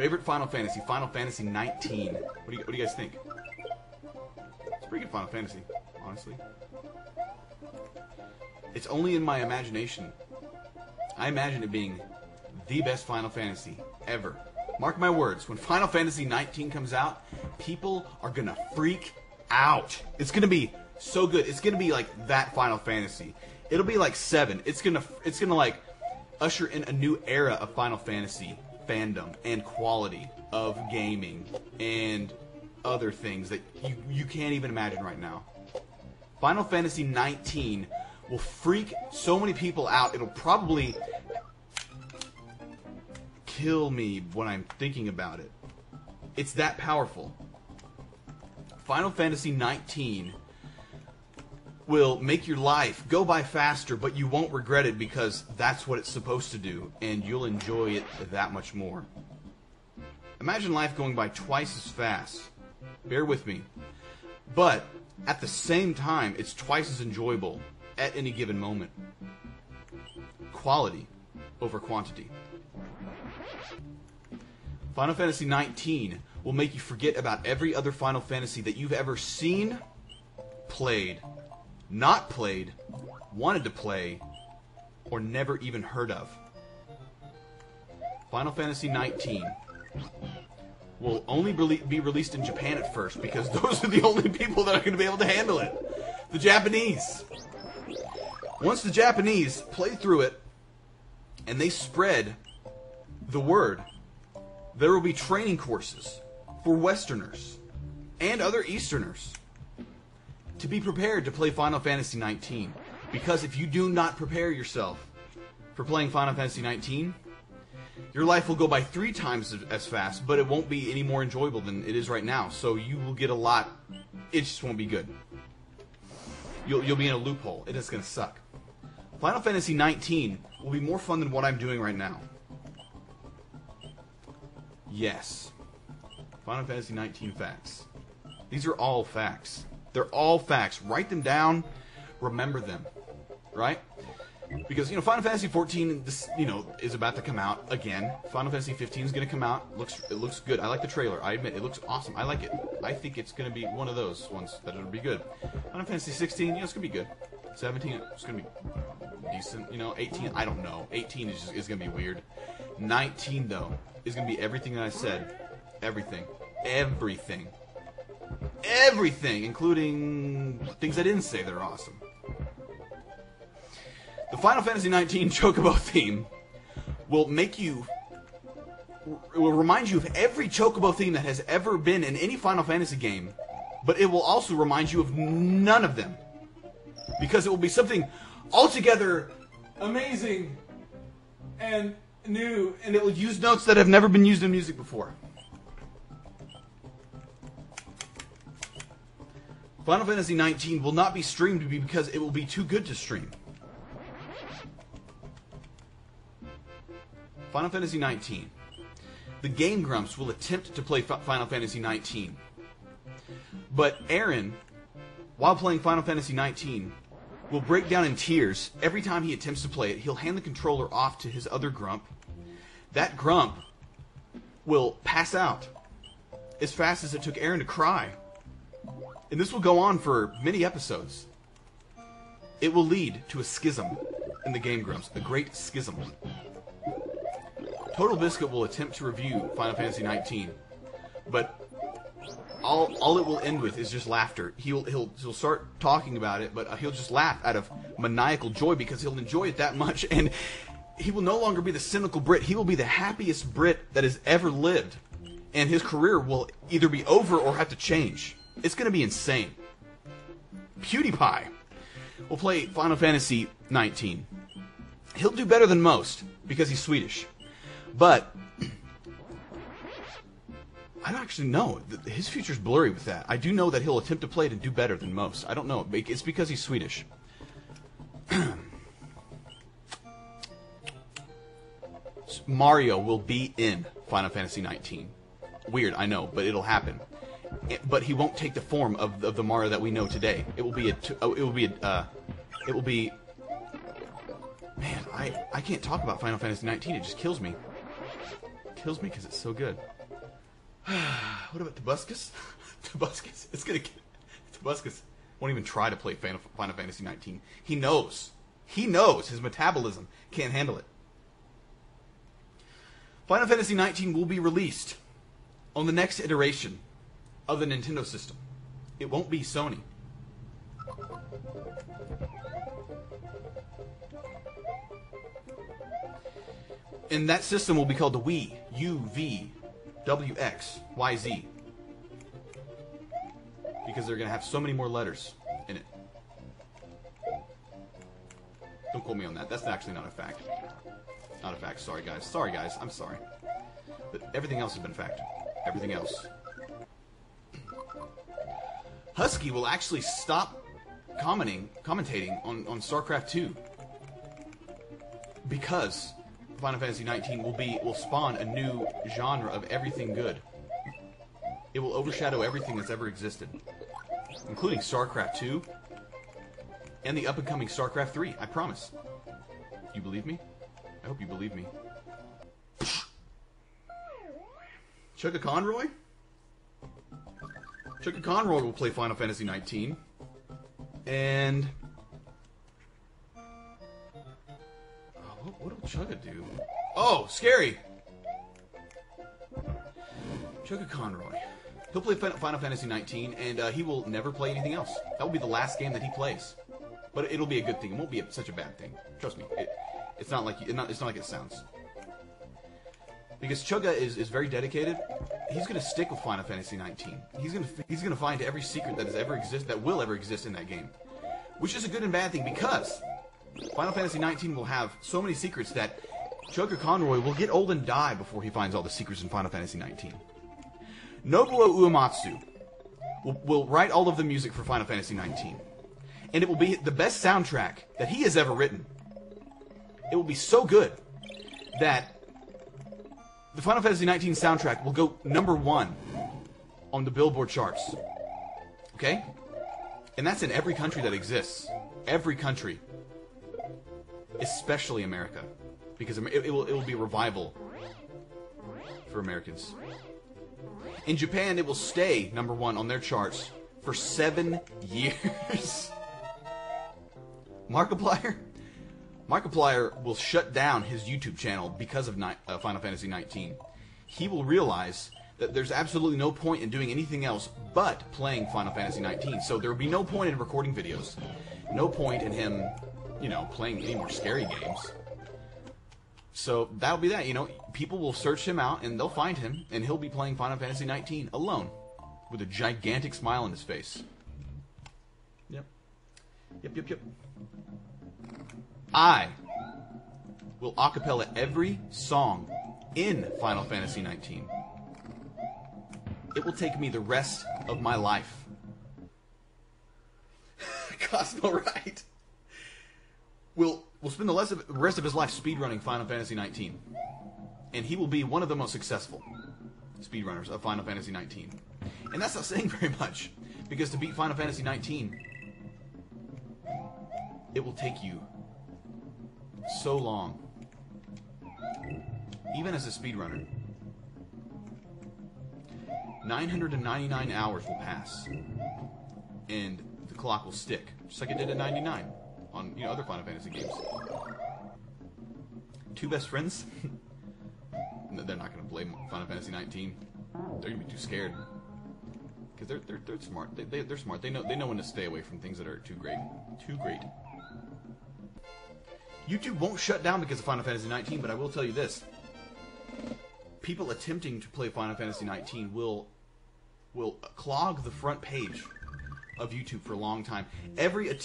Favorite Final Fantasy, Final Fantasy XIX. What do you guys think? It's a pretty good Final Fantasy, honestly. It's only in my imagination. I imagine it being the best Final Fantasy ever. Mark my words, when Final Fantasy XIX comes out, people are gonna freak out. It's gonna be so good. It's gonna be like that Final Fantasy. It'll be like 7. It's gonna like usher in a new era of Final Fantasy fandom and quality of gaming and other things that you can't even imagine right now. Final Fantasy XIX will freak so many people out. It'll probably kill me when I'm thinking about it. It's that powerful. Final Fantasy XIX will make your life go by faster, but you won't regret it because that's what it's supposed to do, and you'll enjoy it that much more. Imagine life going by twice as fast. Bear with me. But at the same time, it's twice as enjoyable at any given moment. Quality over quantity. Final Fantasy XIX will make you forget about every other Final Fantasy that you've ever seen, played, not played, wanted to play, or never even heard of. Final Fantasy XIX will only be released in Japan at first because those are the only people that are going to be able to handle it. The Japanese. Once the Japanese play through it and they spread the word, there will be training courses for Westerners and other Easterners to be prepared to play Final Fantasy XIX. Because if you do not prepare yourself for playing Final Fantasy XIX, your life will go by 3 times as fast, but it won't be any more enjoyable than it is right now. So you will get a lot. It just won't be good. You'll be in a loophole. It is going to suck. Final Fantasy XIX will be more fun than what I'm doing right now. Yes. Final Fantasy XIX facts. These are all facts. They're all facts. Write them down. Remember them. Right? Because, Final Fantasy XIV, is about to come out again. Final Fantasy 15 is going to come out. It looks good. I like the trailer. I admit, it looks awesome. I like it. I think it's going to be one of those ones that it'll be good. Final Fantasy 16, it's going to be good. 17, it's going to be decent. 18, I don't know. 18 is going to be weird. 19, though, is going to be everything that I said. Everything. Everything. Everything, including things I didn't say that are awesome. The Final Fantasy XIX Chocobo theme will remind you of every Chocobo theme that has ever been in any Final Fantasy game, but it will also remind you of none of them. Because it will be something altogether amazing and new, and it will use notes that have never been used in music before. Final Fantasy XIX will not be streamed because it will be too good to stream. Final Fantasy XIX. The Game Grumps will attempt to play Final Fantasy XIX. But Aaron, while playing Final Fantasy XIX, will break down in tears every time he attempts to play it. He'll hand the controller off to his other Grump. That Grump will pass out as fast as it took Aaron to cry. And this will go on for many episodes. It will lead to a schism in the Game Grumps, a great schism. Total Biscuit will attempt to review Final Fantasy XIX, but all it will end with is just laughter. He'll start talking about it, but he'll just laugh out of maniacal joy because he'll enjoy it that much, and he will no longer be the cynical Brit. He will be the happiest Brit that has ever lived, and his career will either be over or have to change. It's going to be insane. PewDiePie will play Final Fantasy XIX. He'll do better than most because he's Swedish. But I don't actually know. His future's blurry with that. I do know that he'll attempt to play it and do better than most. I don't know. It's because he's Swedish. Mario will be in Final Fantasy XIX. Weird, I know, but it'll happen. But he won't take the form of the Mario that we know today. It will be Man, I can't talk about Final Fantasy XIX. It just kills me. kills me because it's so good. What about Tobuscus? Tobuscus. It's gonna get... Tobuscus won't even try to play Final Fantasy XIX. He knows. He knows his metabolism can't handle it. Final Fantasy XIX will be released on the next iteration of the Nintendo system. It won't be Sony. And that system will be called the Wii, UVWXYZ. Because they're going to have so many more letters in it. Don't quote me on that. That's actually not a fact. Not a fact. Sorry, guys. Sorry, guys. I'm sorry. But everything else has been a fact. Everything else. Husky will actually stop commentating on StarCraft 2. Because Final Fantasy XIX will spawn a new genre of everything good. It will overshadow everything that's ever existed, including StarCraft 2 and the up-and-coming StarCraft 3. I promise. You believe me? I hope you believe me. Chugga Conroy? Chugga Conroy will play Final Fantasy XIX. And... what will Chugga do? Oh, scary! Chugga Conroy. He'll play Final Fantasy XIX, and he will never play anything else. That will be the last game that he plays. But it'll be a good thing. It won't be such a bad thing. Trust me. It's not like it sounds. Because Chugga is very dedicated. He's going to stick with Final Fantasy XIX. He's going to find every secret that will ever exist in that game, which is a good and bad thing because Final Fantasy XIX will have so many secrets that Chugga Conroy will get old and die before he finds all the secrets in Final Fantasy XIX. Nobuo Uematsu will write all of the music for Final Fantasy XIX. And it will be the best soundtrack that he has ever written. It will be so good that the Final Fantasy XIX soundtrack will go #1 on the Billboard charts. Okay? And that's in every country that exists. Every country. Especially America. Because it will be a revival for Americans. In Japan, it will stay #1 on their charts for 7 years. Markiplier will shut down his YouTube channel because of Final Fantasy XIX. He will realize that there's absolutely no point in doing anything else but playing Final Fantasy XIX. So there will be no point in recording videos. No point in him, playing any more scary games. So that'll be that. People will search him out and they'll find him, and he'll be playing Final Fantasy XIX alone with a gigantic smile on his face. Yep. Yep. I will acapella every song in Final Fantasy XIX. It will take me the rest of my life. Cosmo Wright will spend the rest of his life speedrunning Final Fantasy XIX. And he will be one of the most successful speedrunners of Final Fantasy XIX. And that's not saying very much, because to beat Final Fantasy XIX, it will take you so long. Even as a speedrunner. 999 hours will pass. And the clock will stick. Just like it did at 99 on other Final Fantasy games. Two best friends? They're not going to play Final Fantasy XIX. They're going to be too scared. Because they're smart. They're smart. They know when to stay away from things that are too great. Too great. YouTube won't shut down because of Final Fantasy XIX, but I will tell you this. People attempting to play Final Fantasy XIX will clog the front page of YouTube for a long time. Every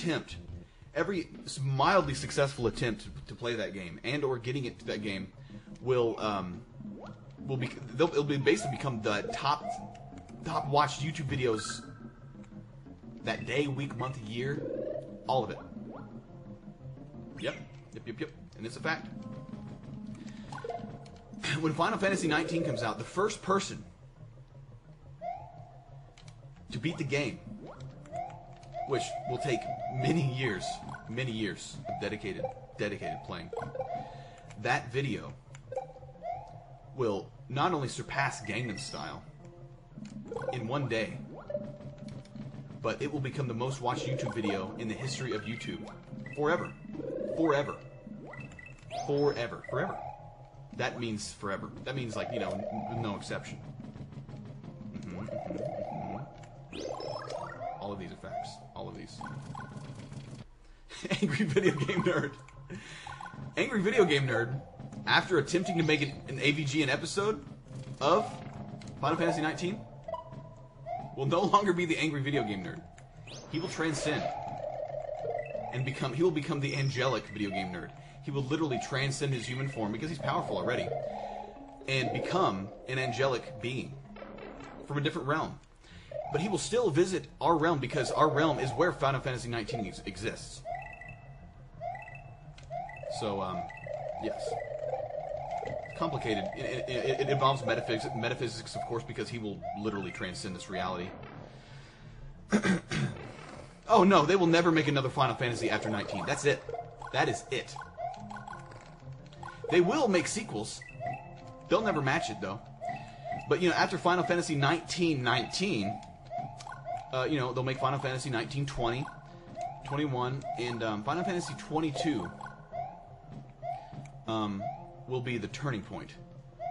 mildly successful attempt to play that game and or getting it to that game it'll basically become the top watched YouTube videos that day, week, month, year, all of it. Yep. And it's a fact. When Final Fantasy XIX comes out, the first person to beat the game, which will take many years of dedicated playing, that video will not only surpass Gangnam Style in one day, but it will become the most watched YouTube video in the history of YouTube. Forever. Forever. Forever. Forever. That means forever. That means, like, you know, no exception. All of these are facts. All of these. Angry Video Game Nerd. Angry Video Game Nerd, after attempting to make an AVG an episode of Final Fantasy XIX, will no longer be the Angry Video Game Nerd. He will transcend and he will become the angelic video game nerd. He will literally transcend his human form, because he's powerful already, and become an angelic being from a different realm. But he will still visit our realm, because our realm is where Final Fantasy XIX exists. So, yes. Complicated. It involves metaphysics, of course, because he will literally transcend this reality. Oh no, they will never make another Final Fantasy after 19. That's it. That is it. They will make sequels. They'll never match it, though. But, you know, after Final Fantasy 1919, you know, they'll make Final Fantasy 1920, 21, and Final Fantasy 22 will be the turning point,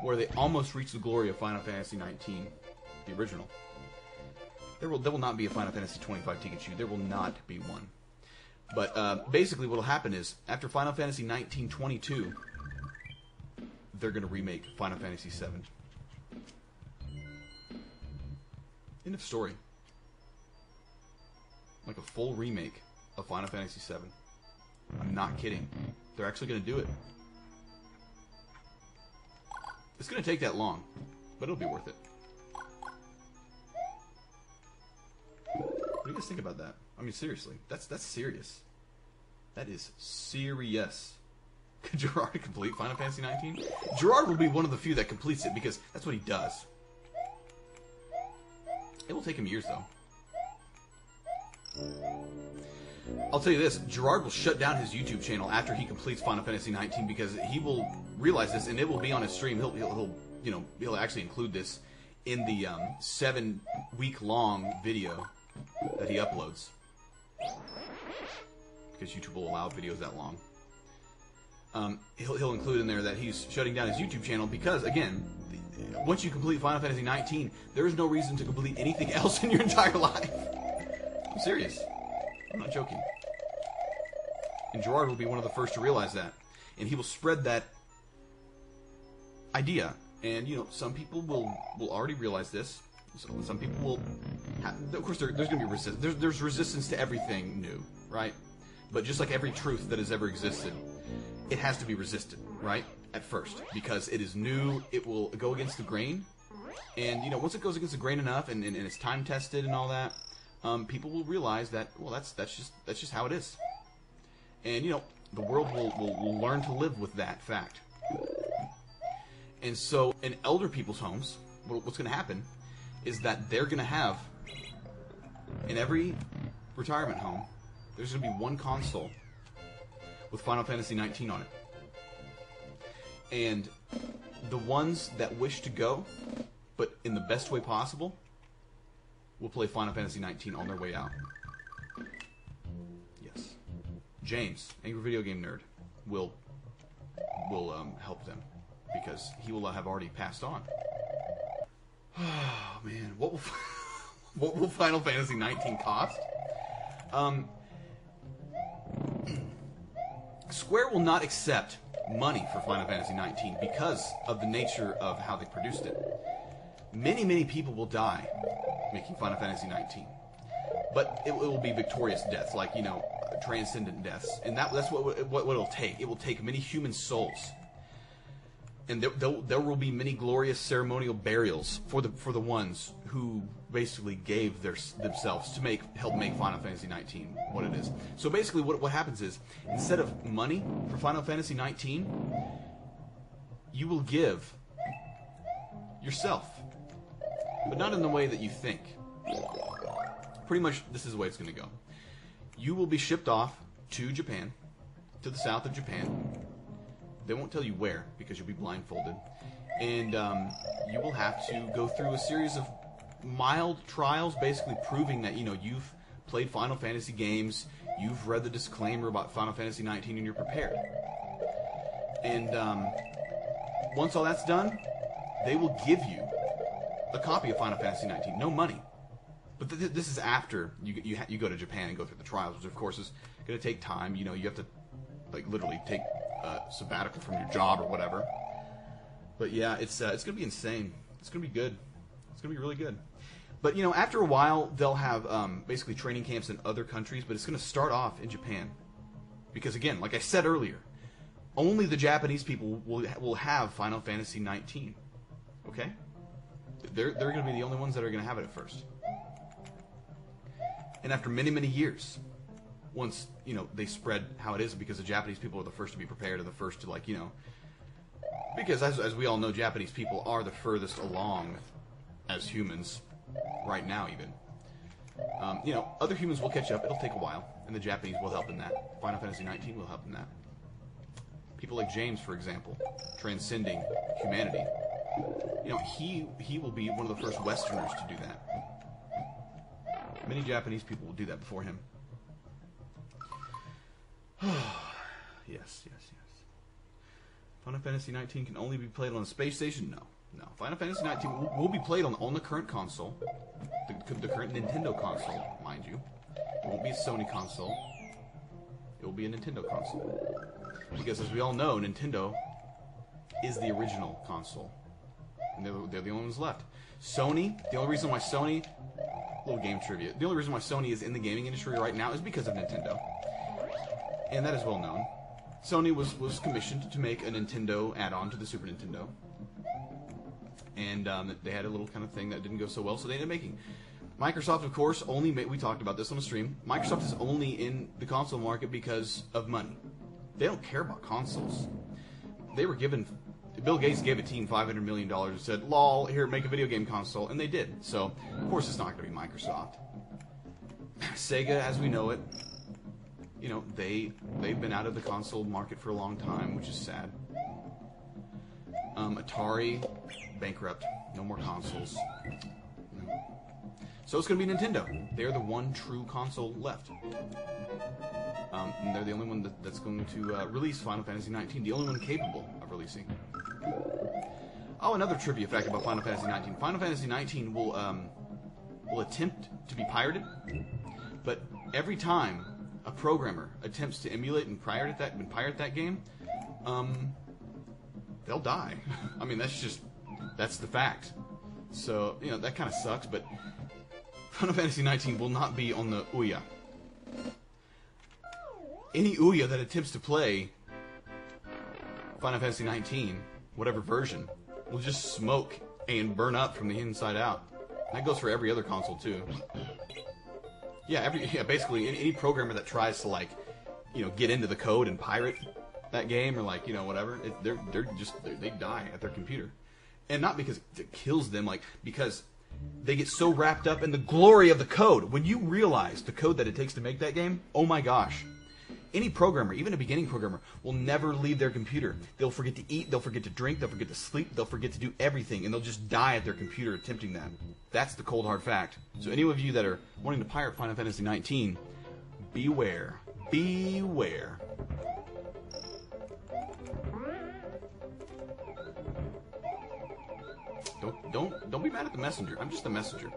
where they almost reach the glory of Final Fantasy 19, the original. There will not be a Final Fantasy 25 Pikachu. There will not be one. But basically what will happen is, after Final Fantasy 1922, they're going to remake Final Fantasy VII. End of story. Like a full remake of Final Fantasy VII. I'm not kidding. They're actually going to do it. It's going to take that long, but it'll be worth it. What do you guys think about that? I mean, seriously, that's serious. That is serious. Could Gerard complete Final Fantasy 19? Gerard will be one of the few that completes it, because that's what he does. It will take him years, though. I'll tell you this, Gerard will shut down his YouTube channel after he completes Final Fantasy 19, because he will realize this, and it will be on his stream. He'll actually include this in the 7-week-long video that he uploads, because YouTube will allow videos that long. He'll include in there that he's shutting down his YouTube channel because, again, once you complete Final Fantasy 19, there is no reason to complete anything else in your entire life. I'm serious. I'm not joking. And Gerard will be one of the first to realize that. And he will spread that idea. And, you know, some people will already realize this. Some people will have, of course, there's going to be resistance. There's resistance to everything new, right? But just like every truth that has ever existed, it has to be resisted, right? At first. Because it is new, it will go against the grain. And, you know, once it goes against the grain enough and it's time tested and all that, people will realize that, well, that's just how it is. And, you know, the world will learn to live with that fact. And so, in elder people's homes, what's going to happen is that they're going to have, in every retirement home, there's going to be one console with Final Fantasy XIX on it. And the ones that wish to go, but in the best way possible, will play Final Fantasy XIX on their way out. Yes. James, Angry Video Game Nerd, will help them, because he will have already passed on. Oh man, what will Final Fantasy XIX cost? Square will not accept money for Final Fantasy XIX because of the nature of how they produced it. Many people will die making Final Fantasy XIX, but it will be victorious deaths, like, you know, transcendent deaths, and that's what it'll take. It will take many human souls. And there will be many glorious ceremonial burials for the ones who basically gave themselves to help make Final Fantasy XIX what it is. So basically, what happens is, instead of money for Final Fantasy XIX, you will give yourself, but not in the way that you think. Pretty much, this is the way it's going to go. You will be shipped off to Japan, to the south of Japan. They won't tell you where, because you'll be blindfolded. And you will have to go through a series of mild trials, basically proving that, you know, you've played Final Fantasy games, you've read the disclaimer about Final Fantasy XIX, and you're prepared. And once all that's done, they will give you a copy of Final Fantasy XIX, no money. But this is after you go to Japan and go through the trials, which of course is going to take time. You know, you have to like literally take a sabbatical from your job or whatever. But yeah, it's going to be insane. It's going to be good. It's going to be really good. But you know, after a while, they'll have basically training camps in other countries, but it's going to start off in Japan, because again, like I said earlier, only the Japanese people will have Final Fantasy XIX. Okay, they're going to be the only ones that are going to have it at first. And after many, many years, once, you know, they spread how it is, because the Japanese people are the first to be prepared, and the first to, like, you know, because as we all know, Japanese people are the furthest along as humans right now, even. You know, other humans will catch up. It'll take a while, and the Japanese will help in that. Final Fantasy XIX will help in that. People like James, for example, transcending humanity. You know, he will be one of the first Westerners to do that. Many Japanese people will do that before him. Yes. Final Fantasy XIX can only be played on a space station? No. Final Fantasy XIX will be played on the current console, the current Nintendo console, mind you. It won't be a Sony console. It will be a Nintendo console. Because as we all know, Nintendo is the original console. And they're the only ones left. Sony, the only reason why Sony... Little game trivia. The only reason why Sony is in the gaming industry right now is because of Nintendo. And that is well known. Sony was commissioned to make a Nintendo add-on to the Super Nintendo. And they had a little kind of thing that didn't go so well, so they ended up making. Microsoft, of course, we talked about this on the stream. Microsoft is only in the console market because of money. They don't care about consoles. They were given... Bill Gates gave a team $500 million and said, lol, here, make a video game console. And they did. So, of course, it's not going to be Microsoft. Sega, as we know it, you know, they've been out of the console market for a long time, which is sad. Atari, bankrupt. No more consoles. No. So it's going to be Nintendo. They're the one true console left. And they're the only one that's going to release Final Fantasy XIX. The only one capable of releasing. Oh, another trivia fact about Final Fantasy XIX. Final Fantasy XIX will attempt to be pirated, but every time a programmer attempts to emulate and pirate that game, they'll die. I mean, that's the fact. So, you know, that kind of sucks, but Final Fantasy XIX will not be on the Ouya. Any Ouya that attempts to play Final Fantasy XIX, whatever version, will just smoke and burn up from the inside out. That goes for every other console too. Yeah, basically any programmer that tries to, like, you know, get into the code and pirate that game or, like, you know, whatever, they die at their computer, and not because it kills them, like, because they get so wrapped up in the glory of the code. When you realize the code that it takes to make that game, oh my gosh. Any programmer, even a beginning programmer, will never leave their computer. They'll forget to eat, they'll forget to drink, they'll forget to sleep, they'll forget to do everything, and they'll just die at their computer attempting that. That's the cold hard fact. So any of you that are wanting to pirate Final Fantasy XIX, beware. Beware. Don't be mad at the messenger. I'm just the messenger.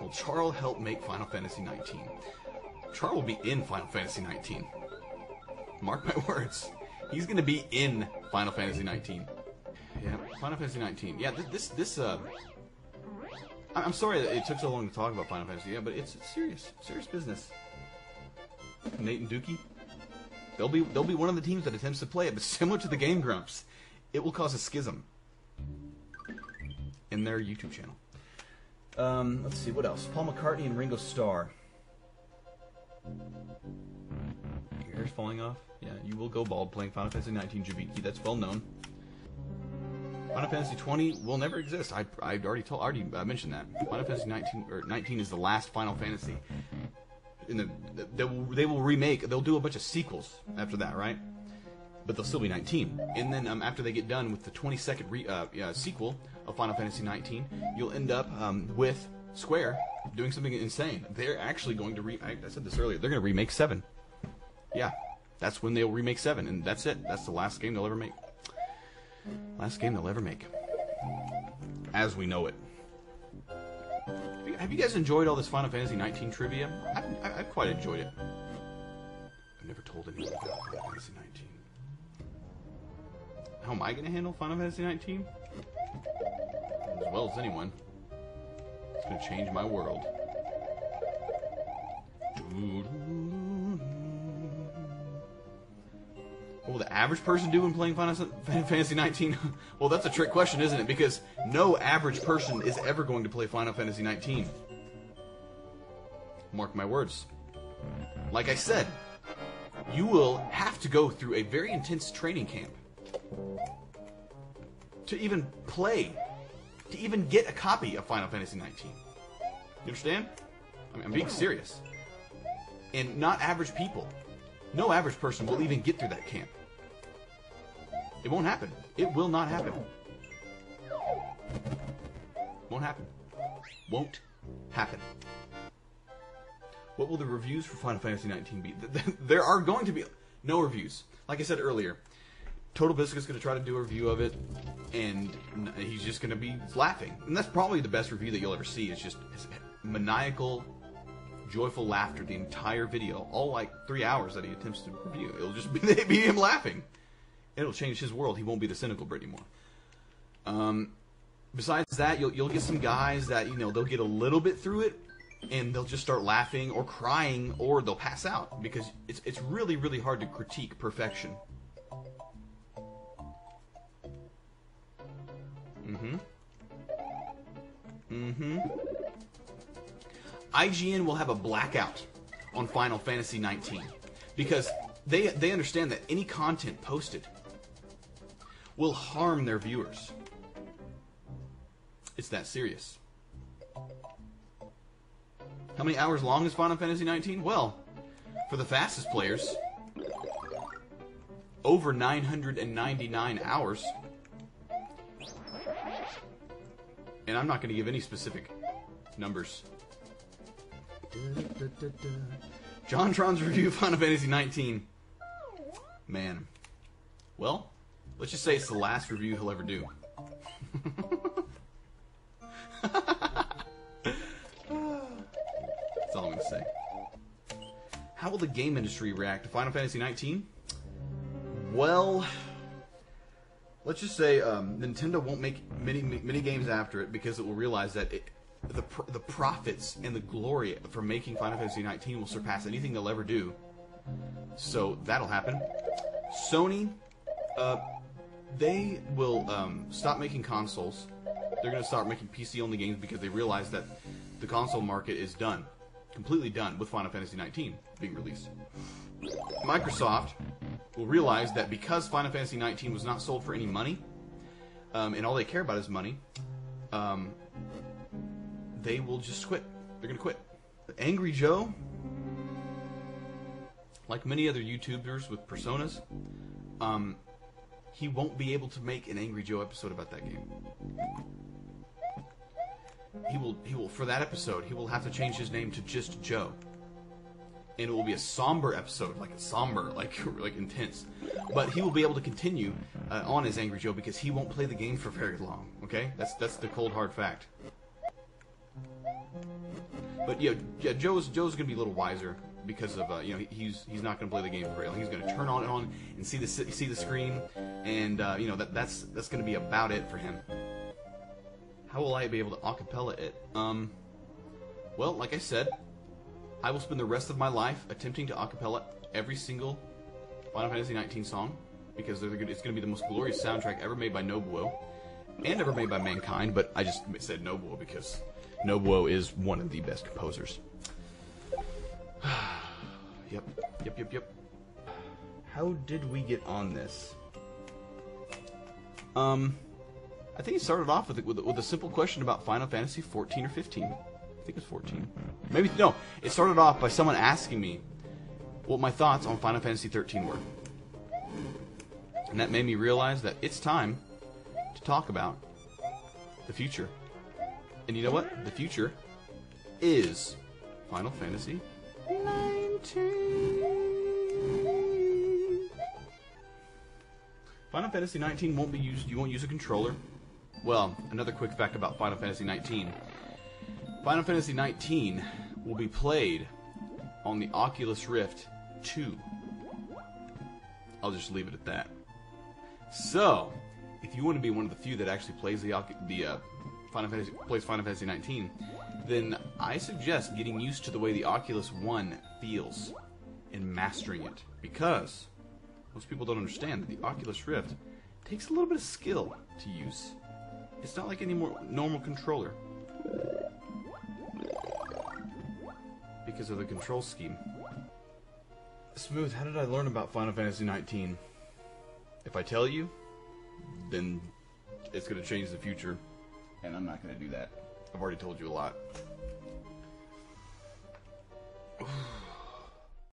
Will Charles help make Final Fantasy XIX? Charles will be in Final Fantasy XIX. Mark my words. He's going to be in Final Fantasy XIX. Yeah, Final Fantasy XIX. Yeah, I'm sorry that it took so long to talk about Final Fantasy. Yeah, but it's serious business. Nate and Dookie, they'll be one of the teams that attempts to play it, but similar to the Game Grumps, it will cause a schism in their YouTube channel. Let's see, what else? Paul McCartney and Ringo Starr. Your hair's falling off? Yeah, you will go bald playing Final Fantasy XIX Jabiki. That's well known. Final Fantasy XX will never exist. I already mentioned that. Final Fantasy 19 is the last Final Fantasy. They will remake. They'll do a bunch of sequels after that, right? but they'll still be 19. And then after they get done with the 22nd sequel of Final Fantasy XIX, you'll end up with Square doing something insane. They're actually going to I said this earlier. They're going to remake 7. Yeah, that's when they'll remake 7, and that's it. That's the last game they'll ever make. Last game they'll ever make, as we know it. Have you guys enjoyed all this Final Fantasy XIX trivia? I've quite enjoyed it. I've never told anyone about Final Fantasy XIX. How am I going to handle Final Fantasy XIX? As well as anyone. It's going to change my world. What will the average person do when playing Final Fantasy XIX? Well, that's a trick question, isn't it? Because no average person is ever going to play Final Fantasy XIX. Mark my words. Like I said, you will have to go through a very intense training camp to even play, to even get a copy of Final Fantasy XIX. You understand? I mean, I'm being serious. And not average people. No average person will even get through that camp. It won't happen. It will not happen. Won't happen. Won't happen. What will the reviews for Final Fantasy XIX be? There are going to be no reviews. Like I said earlier, Total Biscuit's going to try to do a review of it, and he's just going to be laughing. And that's probably the best review that you'll ever see. It's just maniacal, joyful laughter the entire video. All like 3 hours that he attempts to review. It'll just be him laughing. It'll change his world. He won't be the cynical Brit anymore. Besides that, you'll get some guys that, you know, they'll get a little bit through it, and they'll just start laughing or crying, or they'll pass out, because it's really, really hard to critique perfection. IGN will have a blackout on Final Fantasy XIX because they understand that any content posted will harm their viewers. It's that serious. How many hours long is Final Fantasy XIX? Well, for the fastest players, over 999 hours. And I'm not going to give any specific numbers. JonTron's review of Final Fantasy XIX. Man. Well, let's just say it's the last review he'll ever do. That's all I'm going to say. How will the game industry react to Final Fantasy XIX? Well, let's just say Nintendo won't make many games after it because it will realize that the profits and the glory from making Final Fantasy XIX will surpass anything they'll ever do. So that'll happen. Sony, they will stop making consoles. They're going to start making PC-only games because they realize that the console market is done. Completely done with Final Fantasy XIX being released. Microsoft will realize that because Final Fantasy XIX was not sold for any money, and all they care about is money, they will just quit. They're going to quit. Angry Joe, like many other YouTubers with personas, he won't be able to make an Angry Joe episode about that game. He will for that episode, he will have to change his name to just Joe. And it will be a somber episode, like intense. But he will be able to continue on as Angry Joe because he won't play the game for very long. Okay, that's the cold hard fact. But yeah, Joe's gonna be a little wiser because of he's not gonna play the game for very long. He's gonna turn on and see the screen, and that's gonna be about it for him. How will I be able to acapella it? Well, like I said, I will spend the rest of my life attempting to acapella every single Final Fantasy XIX song because it's going to be the most glorious soundtrack ever made by Nobuo and ever made by mankind. But I just said Nobuo because Nobuo is one of the best composers. Yep. How did we get on this? I think it started off with a simple question about Final Fantasy 14 or 15. I think it's 14. Maybe, no. It started off by someone asking me what my thoughts on Final Fantasy 13 were. And that made me realize that it's time to talk about the future. And you know what? The future is Final Fantasy XIX. Final Fantasy XIX won't be used. You won't use a controller. Well, another quick fact about Final Fantasy XIX. Final Fantasy XIX will be played on the Oculus Rift 2. I'll just leave it at that. So, if you want to be one of the few that actually plays Final Fantasy XIX, then I suggest getting used to the way the Oculus One feels and mastering it, because most people don't understand that the Oculus Rift takes a little bit of skill to use. It's not like any more normal controller because of the control scheme. Smooth, how did I learn about Final Fantasy XIX? If I tell you, then it's going to change the future, and I'm not going to do that. I've already told you a lot.